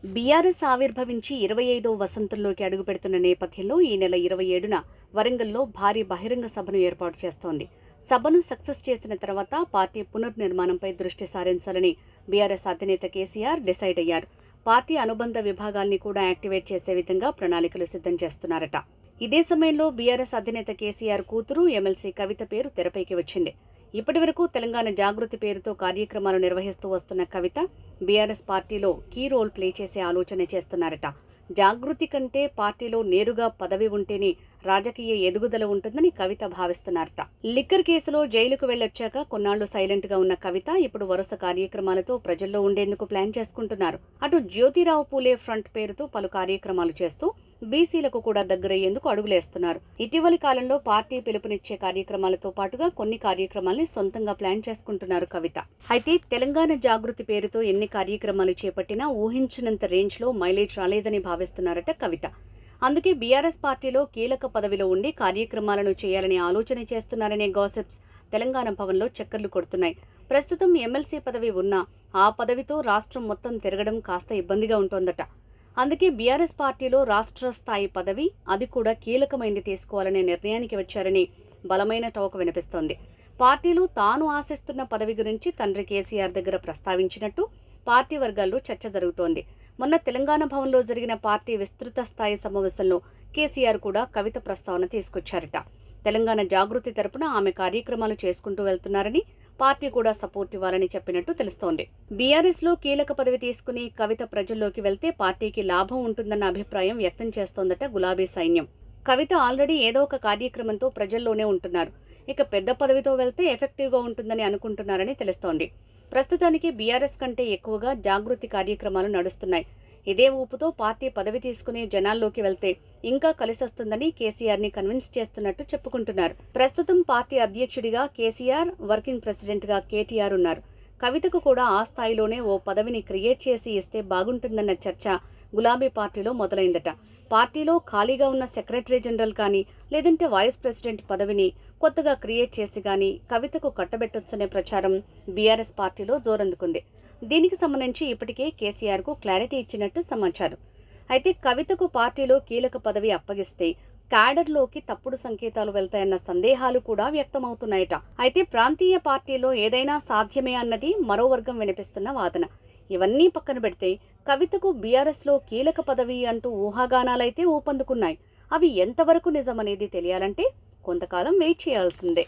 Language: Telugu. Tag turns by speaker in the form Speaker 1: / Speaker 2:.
Speaker 1: బీఆర్ఎస్ ఆవిర్భవించి 25వ వసంతంలోకి అడుగుపెడుతున్న నేపథ్యంలో ఈ నెల 27న వరంగల్లో భారీ బహిరంగ సభను ఏర్పాటు చేస్తోంది. సభను సక్సెస్ చేసిన తర్వాత పార్టీ పునర్నిర్మాణంపై దృష్టి సారించాలని బీఆర్ఎస్ అధినేత కేసీఆర్ డిసైడ్ అయ్యారు. పార్టీ అనుబంధ విభాగాల్ని కూడా యాక్టివేట్ చేసే విధంగా ప్రణాళికలు సిద్ధం చేస్తున్నారట. ఇదే సమయంలో బీఆర్ఎస్ అధినేత కేసీఆర్ కూతురు ఎమ్మెల్సీ కవిత పేరు తెరపైకి వచ్చింది. ఇప్పటివరకు తెలంగాణ జాగృతి పేరుతో కార్యక్రమాలు నిర్వహిస్తూ వస్తున్న కవిత బీఆర్ఎస్ పార్టీలో కీ రోల్ ప్లే చేసే ఆలోచన చేస్తున్నారట. జాగృతి కంటే పార్టీలో నేరుగా పదవి ఉంటేనే రాజకీయ ఎదుగుదల ఉంటుందని కవిత భావిస్తున్నారట. లిక్కర్ కేసులో జైలుకు వెళ్లొచ్చాక కొన్నాళ్లు సైలెంట్ గా ఉన్న కవిత ఇప్పుడు వరుస కార్యక్రమాలతో ప్రజల్లో ఉండేందుకు ప్లాన్ చేసుకుంటున్నారు. అటు జ్యోతిరావు పూలే ఫ్రంట్ పేరుతో పలు కార్యక్రమాలు చేస్తూ బీసీలకు కూడా దగ్గరయ్యేందుకు అడుగులేస్తున్నారు. ఇటీవలి కాలంలో పార్టీ పిలుపునిచ్చే కార్యక్రమాలతో పాటుగా కొన్ని కార్యక్రమాల్ని సొంతంగా ప్లాన్ చేసుకుంటున్నారు కవిత. అయితే తెలంగాణ జాగృతి పేరుతో ఎన్ని కార్యక్రమాలు చేపట్టినా ఊహించినంత రేంజ్ లో మైలేజ్ రాలేదని భావిస్తున్నారట కవిత. అందుకే బీఆర్ఎస్ పార్టీలో కీలక పదవిలో ఉండి కార్యక్రమాలను చేయాలనే ఆలోచన చేస్తున్నారనే గాసిప్స్ తెలంగాణ భవన్లో చక్కర్లు కొడుతున్నాయి. ప్రస్తుతం ఎమ్మెల్సీ పదవి ఉన్నా ఆ పదవితో రాష్ట్రం మొత్తం తిరగడం కాస్త ఇబ్బందిగా ఉంటోందట. అందుకే బీఆర్ఎస్ పార్టీలో రాష్ట్ర స్థాయి పదవి, అది కూడా కీలకమైంది తీసుకోవాలనే నిర్ణయానికి వచ్చారని బలమైన టాక్ వినిపిస్తోంది. పార్టీలో తాను ఆశిస్తున్న పదవి గురించి తండ్రి కేసీఆర్ దగ్గర ప్రస్తావించినట్టు పార్టీ వర్గాల్లో చర్చ జరుగుతోంది. మొన్న తెలంగాణ భవన్లో జరిగిన పార్టీ విస్తృత స్థాయి సమావేశంలో కేసీఆర్ కూడా కవిత ప్రస్తావన తీసుకొచ్చారట. తెలంగాణ జాగృతి తరపున ఆమె కార్యక్రమాలు చేసుకుంటూ వెళ్తున్నారని, పార్టీ కూడా సపోర్ట్ ఇవ్వాలని చెప్పినట్టు తెలుస్తోంది. బీఆర్ఎస్ లో కీలక పదవి తీసుకుని కవిత ప్రజల్లోకి వెళ్తే పార్టీకి లాభం ఉంటుందన్న అభిప్రాయం వ్యక్తం చేస్తోందట గులాబీ సైన్యం. కవిత ఆల్రెడీ ఏదో ఒక కార్యక్రమంతో ప్రజల్లోనే ఉంటున్నారు. ఇక పెద్ద పదవితో వెళ్తే ఎఫెక్టివ్గా ఉంటుందని అనుకుంటున్నారని తెలుస్తోంది. ప్రస్తుతానికి బీఆర్ఎస్ కంటే ఎక్కువగా జాగృతి కార్యక్రమాలు నడుస్తున్నాయి. ఇదే ఊపుతో పార్టీ పదవి తీసుకుని జనాల్లోకి వెళ్తే ఇంకా కలిసొస్తుందని కేసీఆర్ని కన్విన్స్ చేస్తున్నట్టు చెప్పుకుంటున్నారు. ప్రస్తుతం పార్టీ అధ్యక్షుడిగా కేసీఆర్, వర్కింగ్ ప్రెసిడెంట్గా కేటీఆర్ ఉన్నారు. కవితకు కూడా ఆ స్థాయిలోనే ఓ పదవిని క్రియేట్ చేసి ఇస్తే బాగుంటుందన్న చర్చ గులాబీ పార్టీలో మొదలైందట. పార్టీలో ఖాళీగా ఉన్న సెక్రటరీ జనరల్ కానీ, లేదంటే వైస్ ప్రెసిడెంట్ పదవిని కొత్తగా క్రియేట్ చేసి కానీ కవితకు కట్టబెట్టొచ్చనే ప్రచారం బీఆర్ఎస్ పార్టీలో జోరందుకుంది. దీనికి సంబంధించి ఇప్పటికే కేసీఆర్కు క్లారిటీ ఇచ్చినట్టు సమాచారం. అయితే కవితకు పార్టీలో కీలక పదవి అప్పగిస్తే క్యాడర్లోకి తప్పుడు సంకేతాలు వెళ్తాయన్న సందేహాలు కూడా వ్యక్తమవుతున్నాయట. అయితే ప్రాంతీయ పార్టీలో ఏదైనా సాధ్యమే అన్నది మరో వర్గం వినిపిస్తున్న వాదన. ఇవన్నీ పక్కన పెడితే కవితకు బీఆర్ఎస్లో కీలక పదవి అంటూ ఊహాగానాలైతే ఊపందుకున్నాయి. అవి ఎంతవరకు నిజమనేది తెలియాలంటే కొంతకాలం వెయిట్ చేయాల్సిందే.